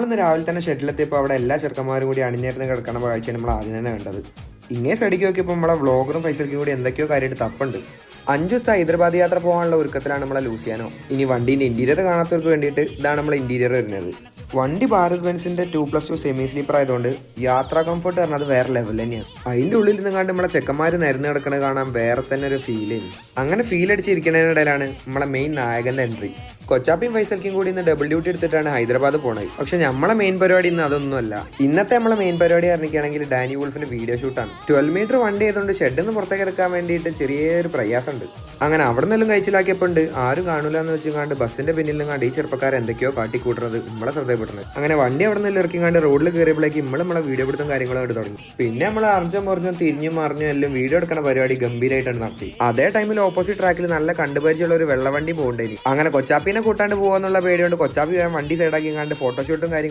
നമ്മളിന്ന് രാവിലെ തന്നെ ഷെഡിലെത്തിയപ്പോൾ അവിടെ എല്ലാ ചെറുക്കന്മാരും കൂടി അണിഞ്ഞിരുന്ന് കിടക്കണ കാഴ്ചയാണ് നമ്മൾ ആദ്യം തന്നെ കണ്ടത്. ഇങ്ങനെ സൈഡിക്ക് നോക്കിയപ്പോൾ നമ്മളെ വ്ളോഗറും ഫൈസൽക്കും കൂടി എന്തൊക്കെയോ കാര്യമായിട്ട് തപ്പുണ്ട്. 5 ദിവസത്തെ ഹൈദരാബാദ് യാത്ര പോകാനുള്ള ഒരുക്കത്തിലാണ് നമ്മളെ ലൂസിയാനോ. ഇനി വണ്ടീൻ്റെ ഇൻറ്റീരിയർ കാണാത്തവർക്ക് വേണ്ടിയിട്ട് ഇതാണ് നമ്മളെ ഇൻറ്റീരിയർ വരുന്നത്. വണ്ടി ഭാരത് ബെൻസിൻ്റെ 2+2 സെമി സ്ലീപ്പർ ആയതുകൊണ്ട് യാത്രാ കംഫർട്ട് പറഞ്ഞത് വേറെ ലെവൽ തന്നെയാണ്. അതിൻ്റെ ഉള്ളിൽ നിന്ന് കണ്ട് നമ്മളെ ചെക്കന്മാർ നിരന്ന് കിടക്കണത് കാണാൻ വേറെ തന്നെ ഒരു ഫീൽ ചെയ്യും. അങ്ങനെ ഫീൽ അടിച്ചിരിക്കുന്നതിനിടയിലാണ് നമ്മളെ മെയിൻ നായകൻ്റെ എൻട്രി. കൊച്ചാപ്പിയും ഫൈസൽക്കും കൂടി ഇന്ന് ഡബിൾ ഡ്യൂട്ടി എടുത്തിട്ടാണ് ഹൈദരാബാദ് പോണത്. പക്ഷെ നമ്മളെ മെയിൻ പരിപാടി ഇന്ന് അതൊന്നുമല്ല. ഇന്നത്തെ നമ്മളെ മെയിൻ പരിപാടി അറിയിക്കുകയാണെങ്കിൽ ഡാനി വോൾഫിന്റെ വീഡിയോ ഷൂട്ടാണ്. 12 മീറ്റർ വണ്ടി ആയതുകൊണ്ട് ഷെഡിൽ നിന്ന് പുറത്തേക്ക് എടുക്കാൻ വേണ്ടിയിട്ട് ചെറിയൊരു പ്രയാസമുണ്ട്. അങ്ങനെ അവിടെ നിന്നെല്ലാം കഴിച്ചിലാക്കിയപ്പോണ്ട് ആരും കാണൂല എന്ന് വെച്ചുകൊണ്ട് ബസ്സിന്റെ പിന്നിൽ നിന്നാണ്ട് ഈ ചെറുപ്പക്കാർ എന്തൊക്കെയോ കാട്ടിക്കൂട്ടുന്നത് നമ്മളെ ശ്രദ്ധപ്പെടുന്നത്. അങ്ങനെ വണ്ടി അവിടെ നിന്ന് ഇറക്കിക്കാണ്ട് റോഡിൽ കയറിയപ്പോഴേക്ക് നമ്മളെ വീഡിയോ പിടുത്തം കാര്യങ്ങളും എടുത്ത് തുടങ്ങി. പിന്നെ നമ്മൾ അറിഞ്ഞും തിരിഞ്ഞും മറിഞ്ഞും എല്ലാം വീഡിയോ എടുക്കുന്ന പരിപാടി ഗംഭീരമായിട്ടാണ് നടത്തി. അതേ ടൈമിൽ ഓപ്പോസിറ്റ് ട്രാക്കിൽ നല്ല കണ്ടുപരിചയമുള്ള ഒരു വെള്ളവണ്ടി പോകണ്ടേനി. അങ്ങനെ കൊച്ചാപ്പിനെ കൂട്ടാണ്ട് പോകാന്നുള്ള പേടിയോണ്ട് കൊച്ചാപ്പി വണ്ടി സൈഡാക്കി കണ്ട് ഫോട്ടോഷൂട്ടും കാര്യങ്ങളും